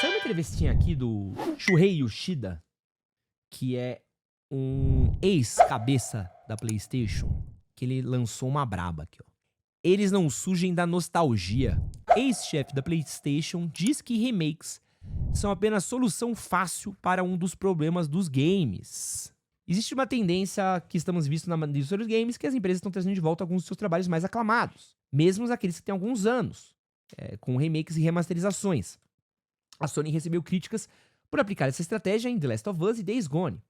Saiu uma entrevistinha aqui do Shuhei Yoshida, que é um ex-cabeça da PlayStation, que ele lançou uma braba aqui, ó. Eles não surgem da nostalgia. Ex-chefe da PlayStation diz que remakes são apenas solução fácil para um dos problemas dos games. Existe uma tendência que estamos vendo na indústria dos games que as empresas estão trazendo de volta alguns dos seus trabalhos mais aclamados, mesmo aqueles que têm alguns anos, com remakes e remasterizações. A Sony recebeu críticas por aplicar essa estratégia em The Last of Us e Days Gone.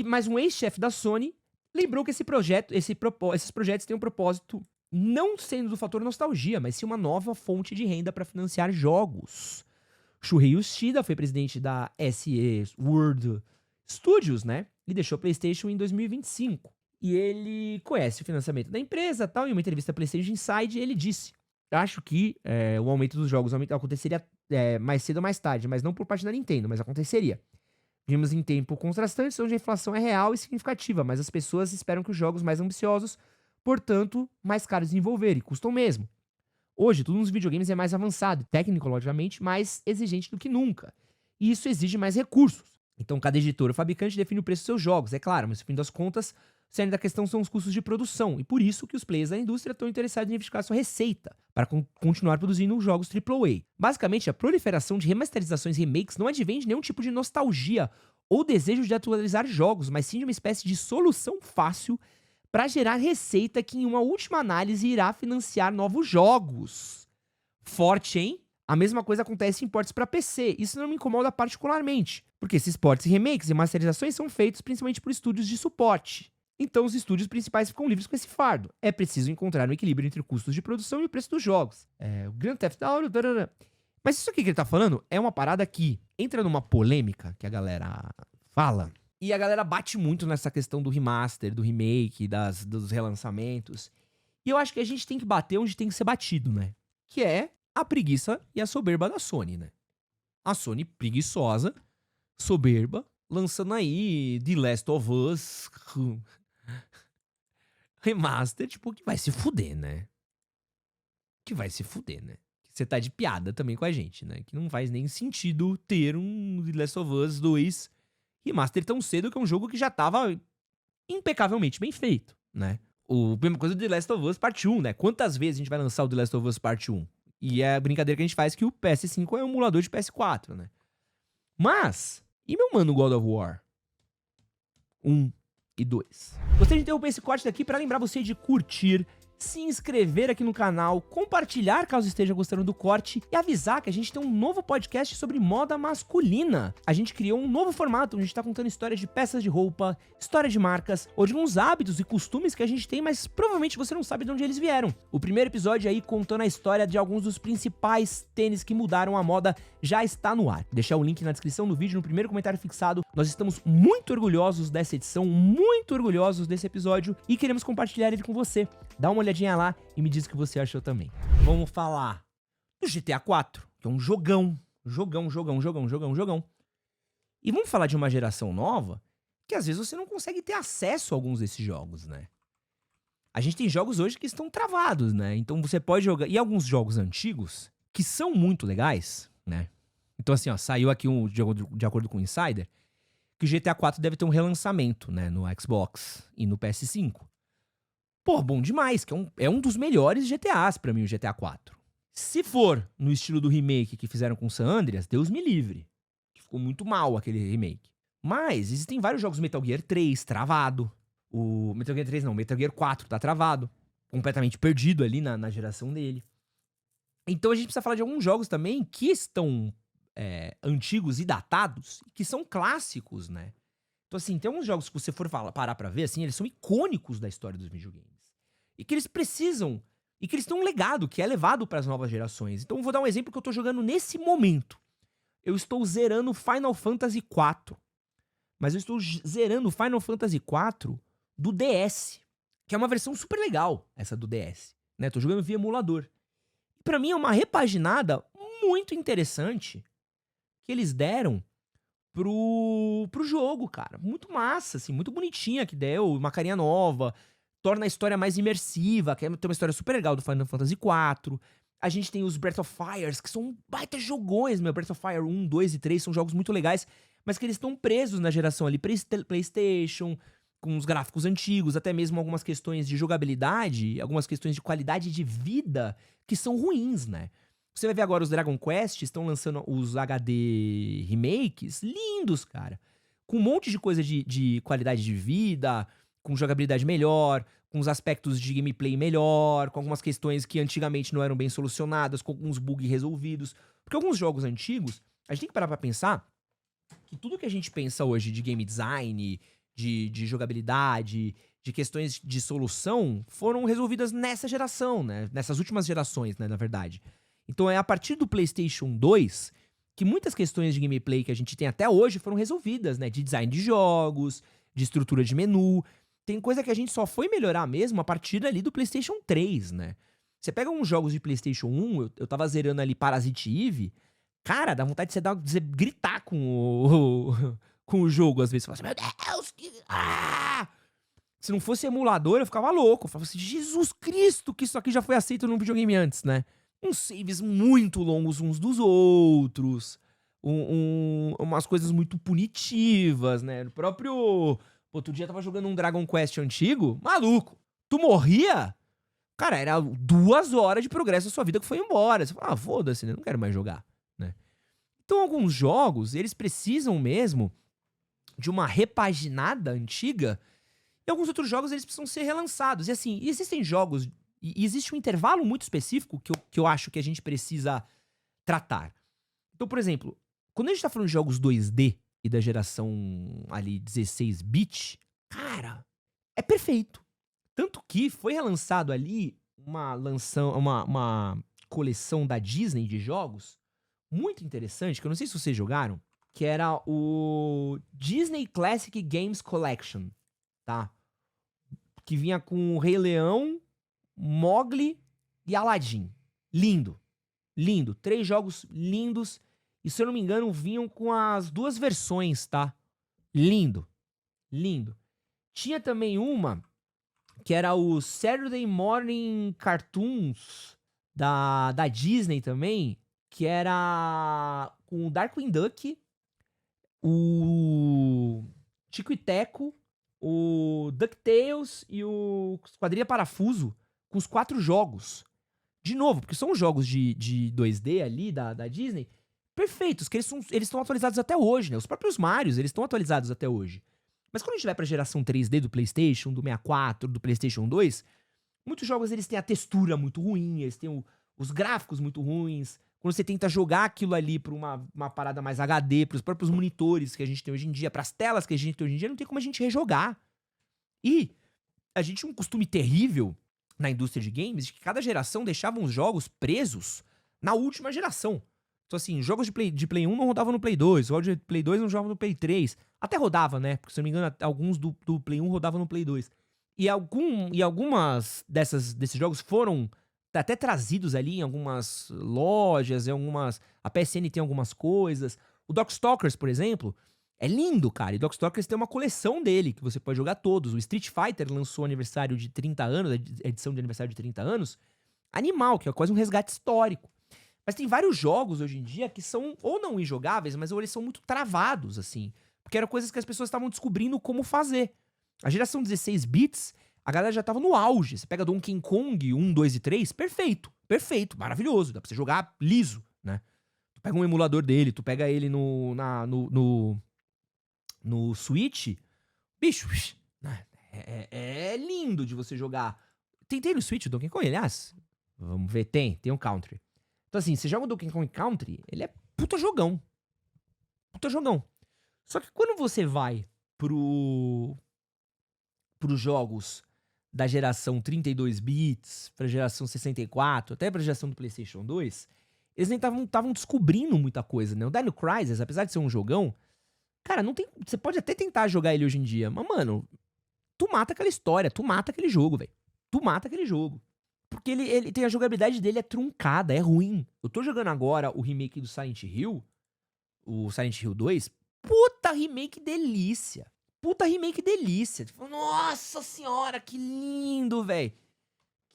Mas um ex-chefe da Sony lembrou que esses projetos têm um propósito não sendo do fator nostalgia, mas sim uma nova fonte de renda para financiar jogos. Shuhei Yoshida foi presidente da SE World Studios, né? E deixou a PlayStation em 2025. E ele conhece o financiamento da empresa, tal. Em uma entrevista à PlayStation Inside, ele disse: acho que o aumento dos jogos aconteceria mais cedo ou mais tarde, mas não por parte da Nintendo, mas aconteceria. Vivemos em tempo contrastante, onde a inflação é real e significativa, mas as pessoas esperam que os jogos mais ambiciosos, portanto, mais caros de desenvolver, e custam mesmo. Hoje, tudo nos videogames é mais avançado, tecnologicamente mais exigente do que nunca. E isso exige mais recursos. Então, cada editor ou fabricante define o preço dos seus jogos, é claro, mas no fim das contas, o cerne da questão são os custos de produção, e por isso que os players da indústria estão interessados em verificar sua receita, para continuar produzindo jogos AAA. Basicamente, a proliferação de remasterizações e remakes não advém de nenhum tipo de nostalgia ou desejo de atualizar jogos, mas sim de uma espécie de solução fácil para gerar receita que, em uma última análise, irá financiar novos jogos. Forte, hein? A mesma coisa acontece em ports para PC. Isso não me incomoda particularmente, porque esses ports, remakes e masterizações são feitos principalmente por estúdios de suporte. Então os estúdios principais ficam livres com esse fardo. É preciso encontrar um equilíbrio entre custos de produção e o preço dos jogos. O Grand Theft Auto... Mas isso aqui que ele tá falando é uma parada que entra numa polêmica que a galera fala. E a galera bate muito nessa questão do remaster, do remake, dos relançamentos. E eu acho que a gente tem que bater onde tem que ser batido, né? Que é a preguiça e a soberba da Sony, né? A Sony preguiçosa, soberba, lançando aí The Last of Us Remaster, tipo, que vai se fuder, né? Você tá de piada também com a gente, né? Que não faz nem sentido ter um The Last of Us 2 Remaster tão cedo, que é um jogo que já tava impecavelmente bem feito, né? A mesma coisa do The Last of Us Part 1, né? Quantas vezes a gente vai lançar o The Last of Us Part 1? E é a brincadeira que a gente faz que o PS5 é um emulador de PS4, né? Mas, e meu mano God of War 1 e 2? Gostaria de interromper esse corte daqui para lembrar você de curtir, se inscrever aqui no canal, compartilhar caso esteja gostando do corte e avisar que a gente tem um novo podcast sobre moda masculina. A gente criou um novo formato onde a gente tá contando histórias de peças de roupa, história de marcas, ou de alguns hábitos e costumes que a gente tem, mas provavelmente você não sabe de onde eles vieram. O primeiro episódio aí contando a história de alguns dos principais tênis que mudaram a moda já está no ar. Vou deixar o link na descrição do vídeo, no primeiro comentário fixado. Nós estamos muito orgulhosos dessa edição, muito orgulhosos desse episódio e queremos compartilhar ele com você. Dá uma olhadinha lá e me diz o que você achou também. Vamos falar do GTA 4, que é um jogão. E vamos falar de uma geração nova que às vezes você não consegue ter acesso a alguns desses jogos, né? A gente tem jogos hoje que estão travados, né? Então você pode jogar... E alguns jogos antigos que são muito legais, né? Então assim, ó, saiu aqui de acordo com o Insider, que o GTA 4 deve ter um relançamento, né? No Xbox e no PS5. Pô, bom demais, que é um dos melhores GTAs pra mim, o GTA 4. Se for no estilo do remake que fizeram com San Andreas, Deus me livre. Que ficou muito mal aquele remake. Mas existem vários jogos, Metal Gear 3 travado. O Metal Gear 3 não, Metal Gear 4 tá travado. Completamente perdido ali na geração dele. Então a gente precisa falar de alguns jogos também que estão antigos e datados, que são clássicos, né? Então, assim, tem alguns jogos que você for parar pra ver, assim, eles são icônicos da história dos videogames. E que eles precisam, e que eles têm um legado que é levado pras novas gerações. Então, eu vou dar um exemplo que eu tô jogando nesse momento. Eu estou zerando Final Fantasy IV. Mas eu estou zerando Final Fantasy IV do DS. Que é uma versão super legal, essa do DS. Né? Tô jogando via emulador. E pra mim é uma repaginada muito interessante que eles deram pro jogo, cara. Muito massa, assim, muito bonitinha que deu, uma carinha nova, torna a história mais imersiva, que tem uma história super legal do Final Fantasy IV. A gente tem os Breath of Fires, que são baita jogões, meu. Breath of Fire 1, 2 e 3 são jogos muito legais, mas que eles estão presos na geração ali PlayStation, com os gráficos antigos, até mesmo algumas questões de jogabilidade, algumas questões de qualidade de vida que são ruins, né? Você vai ver agora os Dragon Quest, estão lançando os HD remakes, lindos, cara. Com um monte de coisa de qualidade de vida, com jogabilidade melhor, com os aspectos de gameplay melhor, com algumas questões que antigamente não eram bem solucionadas, com alguns bugs resolvidos. Porque alguns jogos antigos, a gente tem que parar pra pensar que tudo que a gente pensa hoje de game design, de jogabilidade, de questões de solução, foram resolvidas nessa geração, né? Nessas últimas gerações, né, na verdade. Então é a partir do PlayStation 2 que muitas questões de gameplay que a gente tem até hoje foram resolvidas, né? De design de jogos, de estrutura de menu. Tem coisa que a gente só foi melhorar mesmo a partir ali do PlayStation 3, né? Você pega uns jogos de PlayStation 1, eu tava zerando ali Parasite Eve, cara, dá vontade de você gritar com com o jogo às vezes. Você fala assim, meu Deus, Se não fosse emulador, eu ficava louco. Eu falava assim, Jesus Cristo, que isso aqui já foi aceito num videogame antes, né? Uns saves muito longos uns dos outros, umas coisas muito punitivas, né? O próprio... Outro dia eu tava jogando um Dragon Quest antigo, maluco. Tu morria, cara, era 2 horas de progresso da sua vida que foi embora. Você fala, foda-se, né? Não quero mais jogar, né? Então alguns jogos, eles precisam mesmo de uma repaginada antiga, e alguns outros jogos, eles precisam ser relançados. E assim, existem jogos... E existe um intervalo muito específico que eu acho que a gente precisa tratar. Então, por exemplo, quando a gente tá falando de jogos 2D e da geração ali 16-bit, cara, é perfeito. Tanto que foi relançado ali uma coleção da Disney de jogos muito interessante, que eu não sei se vocês jogaram, que era o Disney Classic Games Collection, tá? Que vinha com o Rei Leão, Mowgli e Aladdin. Lindo. Lindo. 3 jogos lindos. E se eu não me engano, vinham com as 2 versões, tá? Lindo. Lindo. Tinha também uma que era o Saturday Morning Cartoons da Disney também, que era com o Darkwing Duck, o Tico e Teco, o DuckTales e o Esquadrilha Parafuso, com os 4 jogos. De novo, porque são jogos de 2D ali da Disney, perfeitos, que eles estão atualizados até hoje, né? Os próprios Marios, eles estão atualizados até hoje. Mas quando a gente vai pra geração 3D do PlayStation, do 64, do PlayStation 2, muitos jogos eles têm a textura muito ruim, eles têm os gráficos muito ruins. Quando você tenta jogar aquilo ali pra uma parada mais HD, pros próprios monitores que a gente tem hoje em dia, pras telas que a gente tem hoje em dia, não tem como a gente rejogar. E a gente tinha um costume terrível na indústria de games de que cada geração deixava os jogos presos na última geração. Então, assim, jogos de Play 1 não rodavam no Play 2, jogos de Play 2 não rodavam no Play 3. Até rodava, né? Porque, se eu não me engano, alguns do Play 1 rodavam no Play 2. E algumas desses jogos foram até trazidos ali em algumas lojas, a PSN tem algumas coisas. O Darkstalkers, por exemplo, é lindo, cara. E Darkstalkers tem uma coleção dele, que você pode jogar todos. O Street Fighter lançou aniversário de 30 anos, a edição de aniversário de 30 anos. Animal, que é quase um resgate histórico. Mas tem vários jogos hoje em dia que são ou não injogáveis, mas ou eles são muito travados, assim. Porque eram coisas que as pessoas estavam descobrindo como fazer. A geração 16 bits, a galera já tava no auge. Você pega Donkey Kong 1, 2 e 3, perfeito. Perfeito, maravilhoso. Dá pra você jogar liso, né? Tu pega um emulador dele, tu pega ele no Switch, bicho, é lindo de você jogar. Tem no Switch o Donkey Kong, aliás? Vamos ver, tem um Country. Então assim, você joga o Donkey Kong Country, ele é puta jogão. Puta jogão. Só que quando você vai pros jogos da geração 32 bits, pra geração 64, até pra geração do PlayStation 2, eles nem estavam descobrindo muita coisa, né? O Dino Crisis, apesar de ser um jogão, cara, não tem. Você pode até tentar jogar ele hoje em dia, mas, mano, tu mata aquela história, tu mata aquele jogo, velho. Tu mata aquele jogo. Porque ele tem a jogabilidade dele é truncada, é ruim. Eu tô jogando agora o remake do Silent Hill, o Silent Hill 2. Puta remake delícia. Puta remake delícia. Tipo, nossa senhora, que lindo, velho.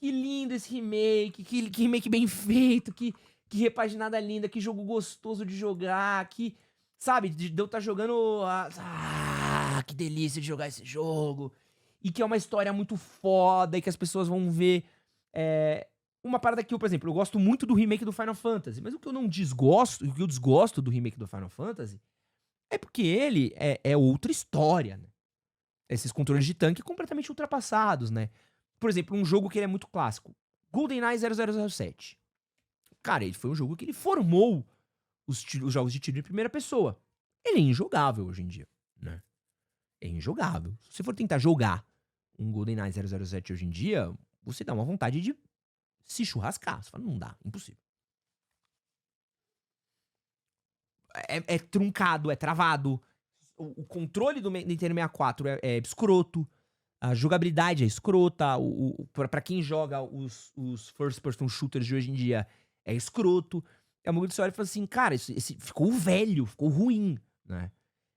que lindo esse remake, que remake bem feito, que repaginada linda, que jogo gostoso de jogar, que, sabe, de eu estar jogando, que delícia de jogar esse jogo, e que é uma história muito foda, e que as pessoas vão ver, uma parada que eu, por exemplo, eu gosto muito do remake do Final Fantasy, mas o que eu não desgosto, o que eu desgosto do remake do Final Fantasy, é porque ele é outra história, né? Esses controles de tanque completamente ultrapassados, né? Por exemplo, um jogo que ele é muito clássico, GoldenEye 0007. Cara, ele foi um jogo que ele formou os jogos de tiro em primeira pessoa. Ele é injogável hoje em dia, né? É injogável. Se você for tentar jogar um GoldenEye 007 hoje em dia, você dá uma vontade de se churrascar. Você fala, não dá, impossível. É truncado, é travado. O controle do Nintendo 64 é escroto. A jogabilidade é escrota. Pra quem joga os first person shooters de hoje em dia, é escroto. É uma coisa que você olha e fala assim, cara, esse ficou velho, ficou ruim, né?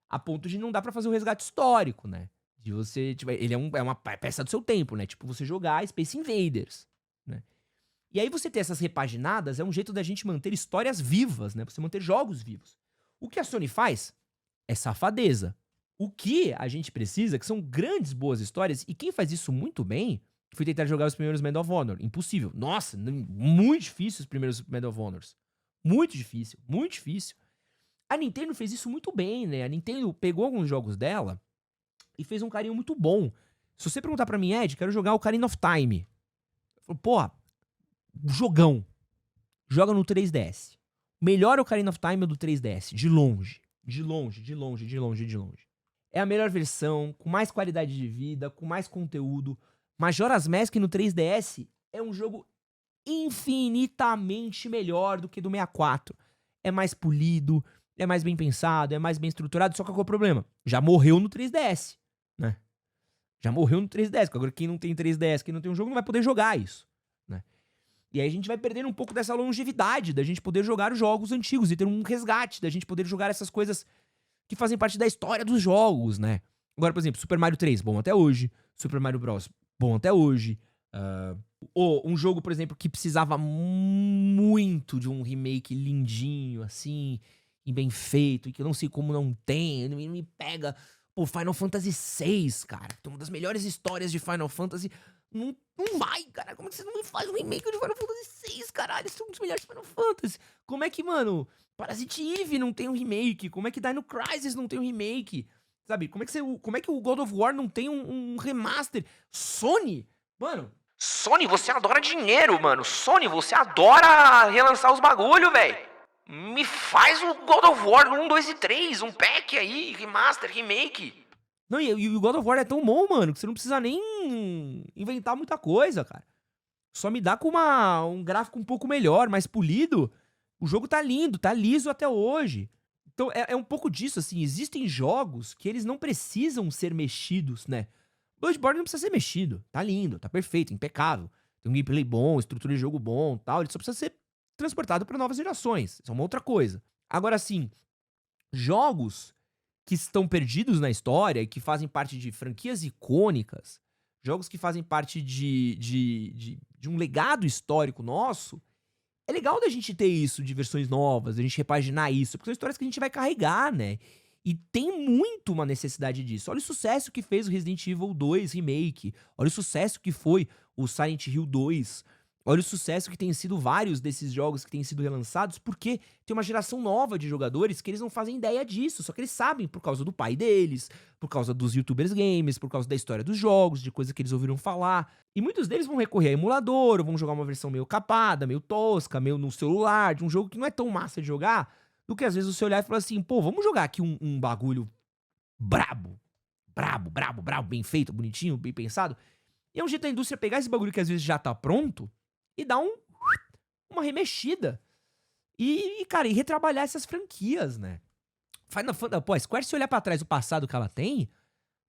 A ponto de não dar pra fazer o resgate histórico, né? De você, tipo, ele é uma peça do seu tempo, né? Tipo, você jogar Space Invaders, né? E aí você ter essas repaginadas é um jeito da gente manter histórias vivas, né? Você manter jogos vivos. O que a Sony faz é safadeza. O que a gente precisa, que são grandes, boas histórias, e quem faz isso muito bem, foi tentar jogar os primeiros Medal of Honor. Impossível. Nossa, muito difícil os primeiros Medal of Honors. Muito difícil, muito difícil. A Nintendo fez isso muito bem, né? A Nintendo pegou alguns jogos dela e fez um carinho muito bom. Se você perguntar pra mim, Ed, quero jogar o Ocarina of Time. Eu falo, pô, jogão. Joga no 3DS. O melhor Ocarina of Time é o do 3DS, de longe. De longe, de longe, de longe, de longe. É a melhor versão, com mais qualidade de vida, com mais conteúdo. Majora's Mask no 3DS é um jogo infinitamente melhor do que do 64. É mais polido, é mais bem pensado, é mais bem estruturado, só que qual é o problema? Já morreu no 3DS, né? Já morreu no 3DS, agora quem não tem 3DS, quem não tem um jogo, não vai poder jogar isso, né? E aí a gente vai perdendo um pouco dessa longevidade, da gente poder jogar os jogos antigos e ter um resgate, da gente poder jogar essas coisas que fazem parte da história dos jogos, né? Agora, por exemplo, Super Mario 3, bom até hoje. Super Mario Bros, bom até hoje. Um jogo, por exemplo, que precisava muito de um remake lindinho, assim, e bem feito, e que eu não sei como não tem, não me pega. Pô, Final Fantasy VI, cara. Tem uma das melhores histórias de Final Fantasy. Não vai, cara. Como é que você não me faz um remake de Final Fantasy VI, caralho? Esse é um dos melhores Final Fantasy. Como é que, mano, Parasite Eve não tem um remake? Como é que Dino Crisis não tem um remake? Sabe? Como é que o God of War não tem um remaster? Sony? Mano, Sony, você adora dinheiro, mano. Sony, você adora relançar os bagulho, velho. Me faz o God of War 1, 2 e 3, um pack aí, remaster, remake. Não, e o God of War é tão bom, mano, que você não precisa nem inventar muita coisa, cara. Só me dá com um gráfico um pouco melhor, mais polido. O jogo tá lindo, tá liso até hoje. Então é um pouco disso, assim. Existem jogos que eles não precisam ser mexidos, né? Bloodborne não precisa ser mexido. Tá lindo, tá perfeito, impecável. Tem um gameplay bom, estrutura de jogo bom, tal. Ele só precisa ser transportado para novas gerações. Isso é uma outra coisa. Agora, assim, jogos que estão perdidos na história e que fazem parte de franquias icônicas, jogos que fazem parte de um legado histórico nosso, é legal da gente ter isso de versões novas, da gente repaginar isso, porque são histórias que a gente vai carregar, né? E tem muito uma necessidade disso. Olha o sucesso que fez o Resident Evil 2 Remake. Olha o sucesso que foi o Silent Hill 2. Olha o sucesso que tem sido vários desses jogos que têm sido relançados, porque tem uma geração nova de jogadores que eles não fazem ideia disso, só que eles sabem por causa do pai deles, por causa dos youtubers games, por causa da história dos jogos, de coisa que eles ouviram falar. E muitos deles vão recorrer a emulador, ou vão jogar uma versão meio capada, meio tosca, meio no celular, de um jogo que não é tão massa de jogar, do que às vezes você olhar e falar assim, pô, vamos jogar aqui um bagulho brabo, bem feito, bonitinho, bem pensado. E é um jeito da indústria pegar esse bagulho que às vezes já tá pronto e dar uma remexida. Cara, e retrabalhar essas franquias, né? Final Fantasy, pô, a Square, se olhar pra trás o passado que ela tem,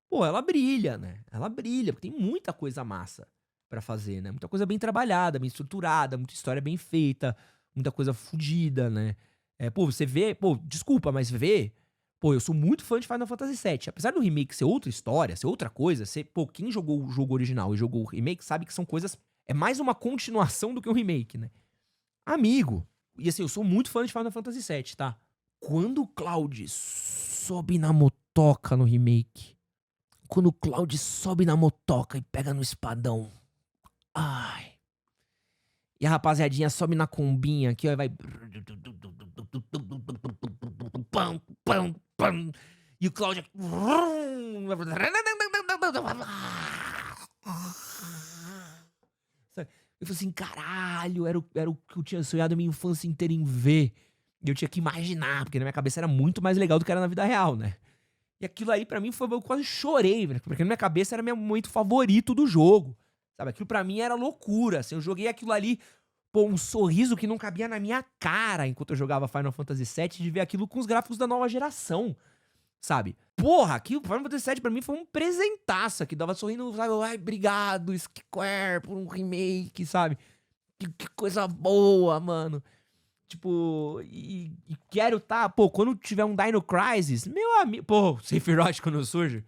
pô, ela brilha, né? Ela brilha, porque tem muita coisa massa pra fazer, né? Muita coisa bem trabalhada, bem estruturada, muita história bem feita, muita coisa fodida, né? Pô, você vê, pô, desculpa, mas vê, pô, eu sou muito fã de Final Fantasy VII. Apesar do remake ser outra história, ser outra coisa, pô, quem jogou o jogo original e jogou o remake sabe que são coisas É mais uma continuação do que um remake, né? Amigo, e assim, eu sou muito fã de Final Fantasy VII, tá? Quando o Cloud sobe na motoca no remake, quando o Cloud sobe na motoca e pega no espadão, ai. E a rapaziadinha sobe na combinha aqui, ó, e vai. Pam, pam, pam. E o Cloud. Eu falei assim, caralho, era o que eu tinha sonhado a minha infância inteira em ver. E eu tinha que imaginar, porque na minha cabeça era muito mais legal do que era na vida real, né? E aquilo aí pra mim foi, eu quase chorei, velho, porque na minha cabeça era meu momento favorito do jogo. Sabe, aquilo pra mim era loucura, assim, eu joguei aquilo ali, pô, um sorriso que não cabia na minha cara enquanto eu jogava Final Fantasy VII, de ver aquilo com os gráficos da nova geração, sabe? Porra, aquilo, Final Fantasy VII pra mim foi um presentaço, que dava sorrindo, sabe? Ai, obrigado, Square, por um remake, sabe? Que coisa boa, mano. Tipo, e quero tá, pô, quando tiver um Dino Crisis, meu amigo, pô, Sephiroth quando surge.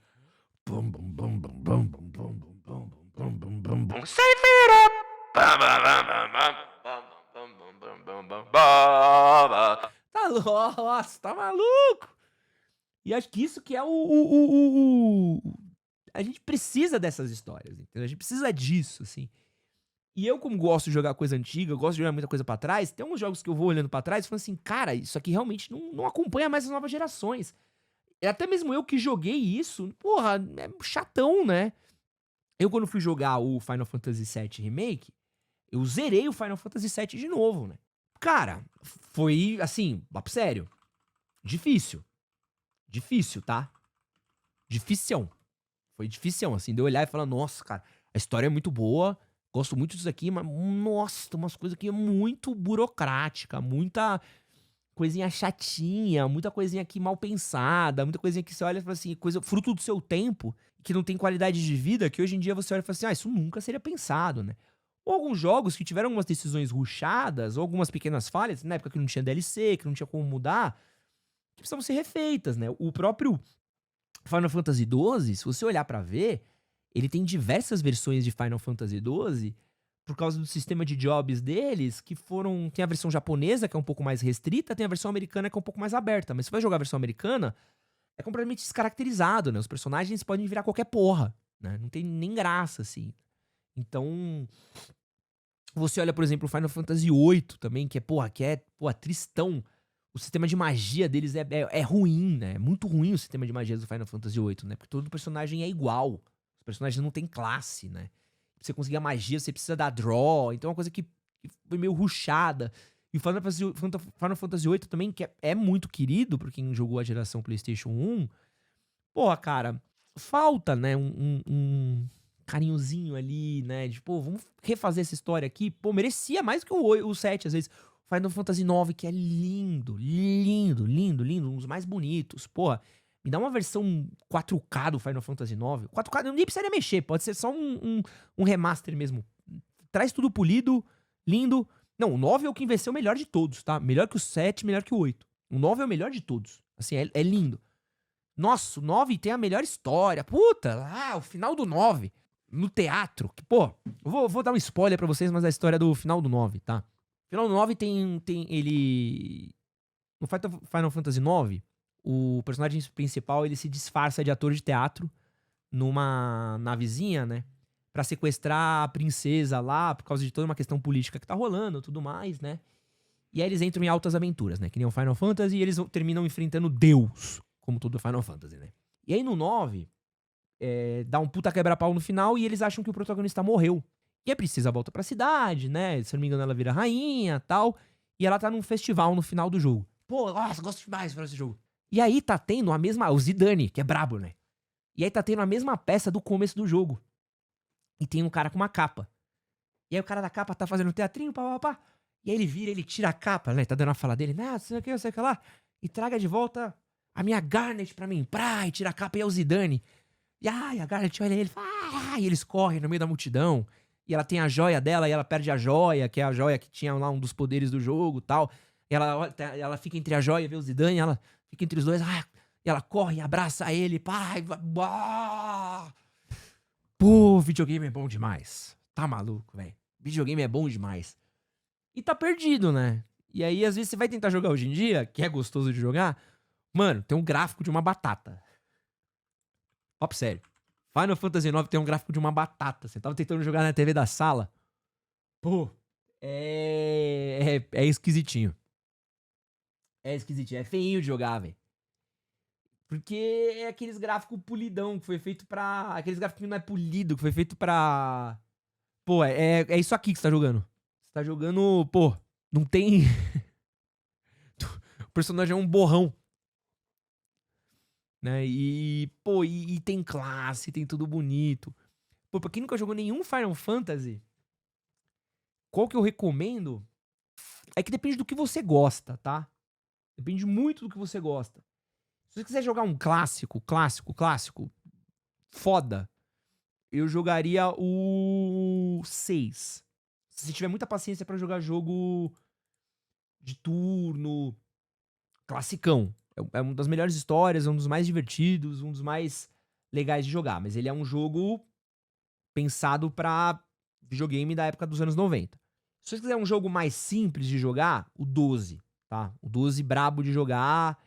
Bum, bum, bum, bum, bum, bum, bum, bum, bum, bum, bum, bum, bum. Sephiroth! Tá louco, nossa, tá maluco? E acho que isso que é a gente precisa dessas histórias, entendeu? A gente precisa disso, assim. E eu, como gosto de jogar coisa antiga, eu gosto de jogar muita coisa pra trás, tem uns jogos que eu vou olhando pra trás e falando assim, cara, isso aqui realmente não acompanha mais as novas gerações. E até mesmo eu que joguei isso, porra, é chatão, né? Eu, quando fui jogar o Final Fantasy VII Remake, eu zerei o Final Fantasy VII de novo, né? Cara, foi, assim, papo sério, difícil. Difícil, tá? Dificião. Foi dificião, assim, de eu olhar e falar, nossa, cara, a história é muito boa, gosto muito disso aqui, mas, nossa, tem umas coisas aqui muito burocrática, muita coisinha chatinha, muita coisinha aqui mal pensada, muita coisinha que você olha e fala assim, coisa fruto do seu tempo, que não tem qualidade de vida, que hoje em dia você olha e fala assim, ah, isso nunca seria pensado, né? Ou alguns jogos que tiveram algumas decisões ruchadas, ou algumas pequenas falhas, na época que não tinha DLC, que não tinha como mudar, que precisavam ser refeitas, né? O próprio Final Fantasy XII, se você olhar pra ver, ele tem diversas versões de Final Fantasy XII por causa do sistema de jobs deles, que foram... Tem a versão japonesa, que é um pouco mais restrita, tem a versão americana, que é um pouco mais aberta. Mas se você vai jogar a versão americana, é completamente descaracterizado, né? Os personagens podem virar qualquer porra, né? Não tem nem graça, assim. Então, você olha, por exemplo, o Final Fantasy VIII também, que é, porra, tristão. O sistema de magia deles é ruim, né? É muito ruim o sistema de magia do Final Fantasy VIII, né? Porque todo personagem é igual. Os personagens não têm classe, né? Pra você conseguir a magia, você precisa dar draw. Então é uma coisa que foi meio rushada. E o Final Fantasy VIII também, que é muito querido por quem jogou a geração PlayStation 1. Porra, cara, falta, né? Um carinhozinho ali, né? De, pô, vamos refazer essa história aqui. Pô, merecia mais que o 7, às vezes. Final Fantasy IX, que é lindo, lindo, lindo, lindo, um dos mais bonitos. Porra, me dá uma versão 4K do Final Fantasy IX. 4K, nem precisaria mexer, pode ser só um remaster mesmo. Traz tudo polido, lindo. Não, o 9 é o que venceu o melhor de todos, tá? Melhor que o 7, melhor que o 8. O 9 é o melhor de todos. Assim, é lindo. Nossa, o 9 tem a melhor história. Puta, o final do 9 no teatro. Que, pô, eu vou dar um spoiler pra vocês, mas a história do final do 9, tá? O final do 9 tem ele... No Final Fantasy IX, o personagem principal, ele se disfarça de ator de teatro numa navezinha, né? Pra sequestrar a princesa lá, por causa de toda uma questão política que tá rolando e tudo mais, né? E aí eles entram em altas aventuras, né? Que nem o Final Fantasy, e eles terminam enfrentando Deus, como todo Final Fantasy, né? E aí no 9, dá um puta quebra-pau no final e eles acham que o protagonista morreu. E a princesa volta pra cidade, né? Se eu não me engano, ela vira rainha e tal. E ela tá num festival no final do jogo. Pô, nossa, gosto demais desse jogo. E aí tá tendo a mesma... O Zidane, que é brabo, né? E aí tá tendo a mesma peça do começo do jogo. E tem um cara com uma capa. E aí o cara da capa tá fazendo teatrinho, pá. E aí ele vira, ele tira a capa, né? Tá dando a fala dele. Não sei o que lá. E traga de volta a minha Garnet pra mim. E tira a capa e é o Zidane. E a Garnet olha ele, fala, e eles correm no meio da multidão. E ela tem a joia dela e ela perde a joia, que é a joia que tinha lá um dos poderes do jogo e tal. E ela fica entre a joia e vê o Zidane, ela fica entre os dois, e ela corre e abraça ele, Pô, videogame é bom demais. Tá maluco, velho. Videogame é bom demais. E tá perdido, né? E aí, às vezes, você vai tentar jogar hoje em dia, que é gostoso de jogar. Mano, tem um gráfico de uma batata. Papo sério. Final Fantasy IX tem um gráfico de uma batata. Você tava tentando jogar na TV da sala. Pô, é esquisitinho. É esquisitinho. É feinho de jogar, velho. Porque é aqueles gráficos polidão que foi feito pra. Aqueles gráficos que não é polido, que foi feito pra. Pô, é isso aqui que você tá jogando. Você tá jogando. Pô, não tem. O personagem é um borrão. Né? E tem classe, tem tudo bonito. Pô, pra quem nunca jogou nenhum Final Fantasy, qual que eu recomendo? É que depende do que você gosta, tá? Depende muito do que você gosta. Se você quiser jogar um clássico, foda, eu jogaria o 6. Se você tiver muita paciência pra jogar jogo de turno, classicão. É uma das melhores histórias, um dos mais divertidos, um dos mais legais de jogar. Mas ele é um jogo pensado pra videogame da época dos anos 90. Se você quiser um jogo mais simples de jogar, o 12, tá? O 12 brabo de jogar,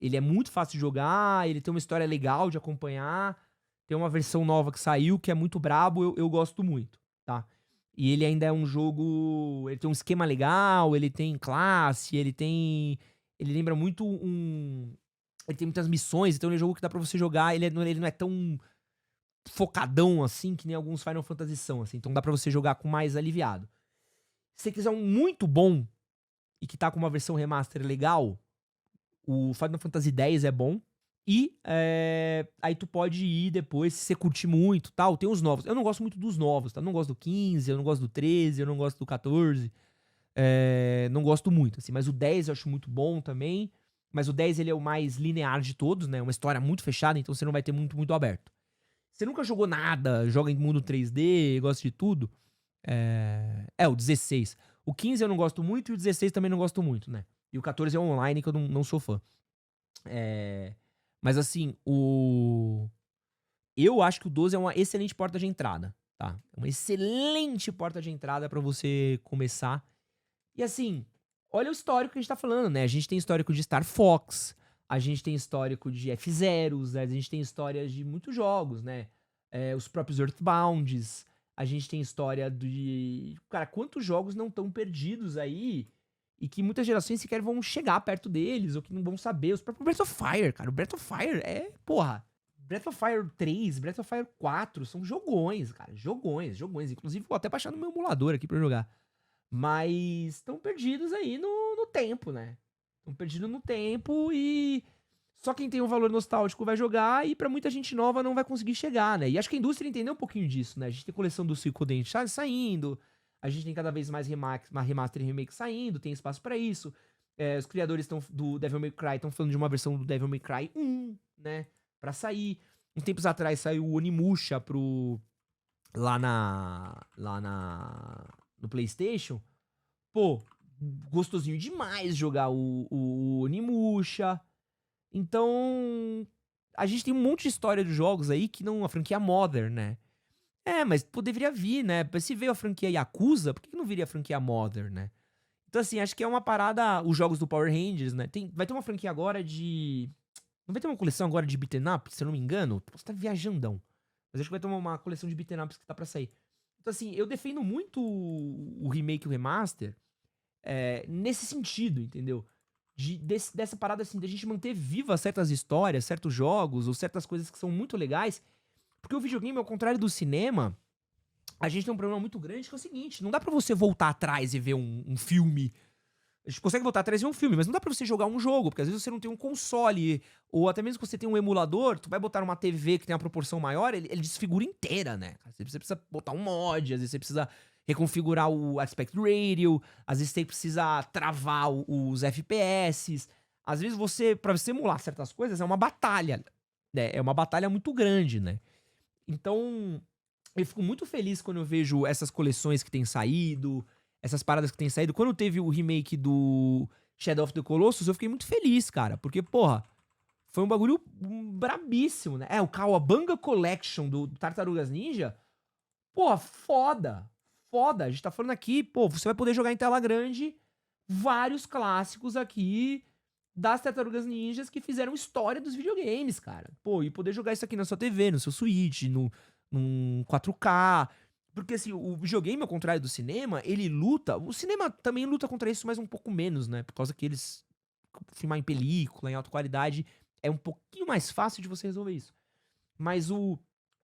ele é muito fácil de jogar, ele tem uma história legal de acompanhar, tem uma versão nova que saiu que é muito brabo, eu gosto muito, tá? E ele ainda é um jogo, ele tem um esquema legal, ele tem classe, ele lembra muito ele tem muitas missões, então ele é um jogo que dá pra você jogar, ele não é tão focadão assim, que nem alguns Final Fantasy são, assim. Então dá pra você jogar com mais aliviado. Se você quiser um muito bom e que tá com uma versão remaster legal, o Final Fantasy X é bom. E aí tu pode ir depois, se você curtir muito tal, tem os novos. Eu não gosto muito dos novos, tá? Eu não gosto do 15, eu não gosto do 13, eu não gosto do 14. Não gosto muito, assim. Mas o 10 eu acho muito bom também. Mas o 10 ele é o mais linear de todos, né? Uma história muito fechada, então você não vai ter muito aberto. Você nunca jogou nada, joga em mundo 3D, gosta de tudo? O 16. O 15 eu não gosto muito e o 16 também não gosto muito, né? E o 14 é online que eu não sou fã. Mas assim, eu acho que o 12 é uma excelente porta de entrada, tá? É uma excelente porta de entrada pra você começar. E assim, olha o histórico que a gente tá falando, né? A gente tem histórico de Star Fox, a gente tem histórico de F-Zeros, né? A gente tem histórias de muitos jogos, né? Os próprios Earthbounds, a gente tem história de... Cara, quantos jogos não estão perdidos aí e que muitas gerações sequer vão chegar perto deles ou que não vão saber. Os próprios Breath of Fire, cara. O Breath of Fire porra... Breath of Fire 3, Breath of Fire 4 são jogões, cara. Jogões. Inclusive, vou até baixar no meu emulador aqui pra jogar. Mas estão perdidos aí no tempo, né? Estão perdidos no tempo e só quem tem um valor nostálgico vai jogar e pra muita gente nova não vai conseguir chegar, né? E acho que a indústria entendeu um pouquinho disso, né? A gente tem coleção do Suicoden saindo, a gente tem cada vez mais remaster e remake saindo, tem espaço pra isso. Os criadores do Devil May Cry estão falando de uma versão do Devil May Cry 1, né? Pra sair. Uns tempos atrás saiu o Onimusha no PlayStation. Pô, gostosinho demais jogar o Onimusha. Então, a gente tem um monte de história de jogos aí que não... A franquia Modern, né? Mas pô, deveria vir, né? Se veio a franquia Yakuza, por que não viria a franquia Modern, né? Então, assim, acho que é uma parada... Os jogos do Power Rangers, né? Vai ter uma franquia agora de... Não vai ter uma coleção agora de beat'em up, se eu não me engano? Você tá viajandão. Mas acho que vai ter uma coleção de beat'em ups que tá pra sair. Então, assim, eu defendo muito o remake e o remaster nesse sentido, entendeu? Dessa parada, assim, da gente manter vivas certas histórias, certos jogos, ou certas coisas que são muito legais. Porque o videogame, ao contrário do cinema, a gente tem um problema muito grande que é o seguinte: não dá pra você voltar atrás e ver um filme. A gente consegue voltar atrás e ver um filme, mas não dá pra você jogar um jogo, porque às vezes você não tem um console, ou até mesmo que você tem um emulador, tu vai botar numa TV que tem uma proporção maior, ele desfigura inteira, né? Você precisa botar um mod, às vezes você precisa reconfigurar o aspect ratio, às vezes você precisa travar os FPS. Às vezes pra você emular certas coisas, é uma batalha, né? É uma batalha muito grande, né? Então, eu fico muito feliz quando eu vejo essas coleções que têm saído, essas paradas que têm saído. Quando teve o remake do Shadow of the Colossus, eu fiquei muito feliz, cara. Porque, porra, foi um bagulho brabíssimo, né? O Kawabanga Collection do Tartarugas Ninja, porra, foda. foda. A gente tá falando aqui, pô, você vai poder jogar em tela grande vários clássicos aqui das Tartarugas Ninjas que fizeram história dos videogames, cara. Pô, e poder jogar isso aqui na sua TV, no seu Switch, num 4K. Porque, assim, o videogame, ao contrário do cinema, ele luta... O cinema também luta contra isso, mas um pouco menos, né? Por causa que eles... Filmar em película, em alta qualidade, é um pouquinho mais fácil de você resolver isso. Mas o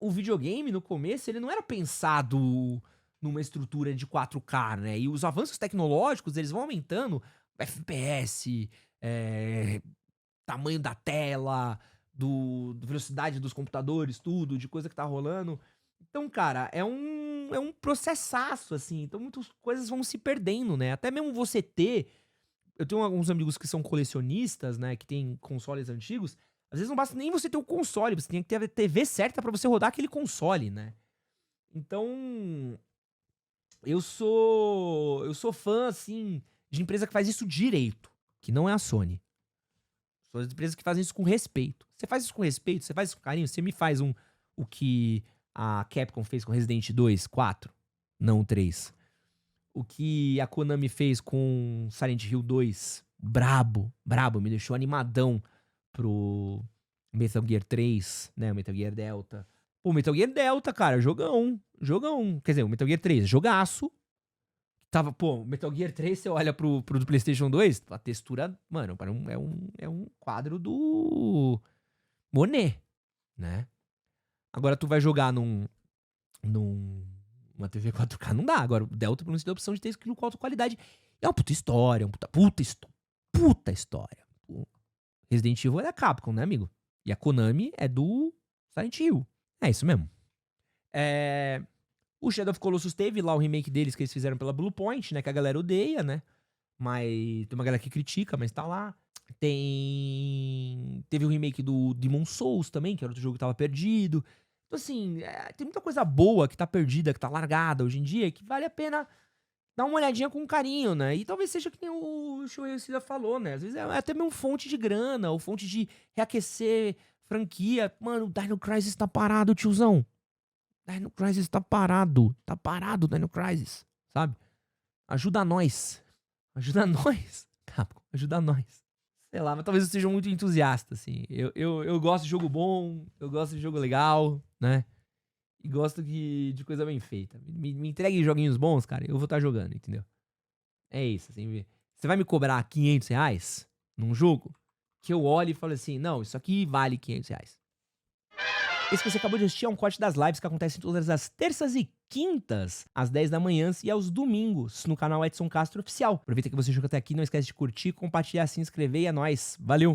videogame, no começo, ele não era pensado numa estrutura de 4K, né? E os avanços tecnológicos, eles vão aumentando FPS, tamanho da tela, velocidade dos computadores, tudo, de coisa que tá rolando. Então, cara, é um processaço, assim. Então, muitas coisas vão se perdendo, né? Até mesmo você ter... Eu tenho alguns amigos que são colecionistas, né? Que tem consoles antigos. Às vezes não basta nem você ter o console, você tem que ter a TV certa pra você rodar aquele console, né? Então, eu sou fã, assim, de empresa que faz isso direito, que não é a Sony. São as empresas que fazem isso com respeito. Você faz isso com respeito, você faz isso com carinho, você me faz o que a Capcom fez com Resident 2, 4, não o 3. O que a Konami fez com Silent Hill 2, brabo, me deixou animadão pro Metal Gear 3, né, o Metal Gear Delta. Pô, Metal Gear Delta, cara, jogão. Quer dizer, o Metal Gear 3, jogaço. Tava, pô, Metal Gear 3, você olha pro do PlayStation 2, a textura, mano, é um quadro do Monet, né? Agora tu vai jogar numa TV 4K, não dá. Agora o Delta, pelo menos, tem a opção de ter aquilo com alta qualidade. É uma puta história, puta história. Resident Evil é da Capcom, né, amigo? E a Konami é do Silent Hill. É isso mesmo. O Shadow of Colossus teve lá o remake deles que eles fizeram pela Bluepoint, né? Que a galera odeia, né? Mas tem uma galera que critica, mas tá lá. Teve o remake do Demon Souls também, que era outro jogo que tava perdido. Então, assim, tem muita coisa boa que tá perdida, que tá largada hoje em dia, que vale a pena dar uma olhadinha com carinho, né? E talvez seja que nem o Shuhei Yoshida falou, né? Às vezes é até mesmo fonte de grana, ou fonte de reaquecer franquia. Mano, o Dino Crisis tá parado, tiozão. Dino Crisis tá parado. Tá parado o Dino Crisis, sabe? Ajuda nós. Ajuda nós. Capcom, ajuda nós. Sei lá, mas talvez eu seja muito entusiasta, assim. Eu gosto de jogo bom, eu gosto de jogo legal, né? E gosto de coisa bem feita. Me entregue joguinhos bons, cara, eu vou estar jogando, entendeu? É isso, assim. Você vai me cobrar R$ 500 num jogo que eu olho e falo assim, não, isso aqui vale R$ 500. Esse que você acabou de assistir é um corte das lives que acontecem todas as terças e quintas, às 10 da manhã e aos domingos, no canal Edson Castro Oficial. Aproveita que você chegou até aqui, não esquece de curtir, compartilhar, se inscrever e é nóis. Valeu!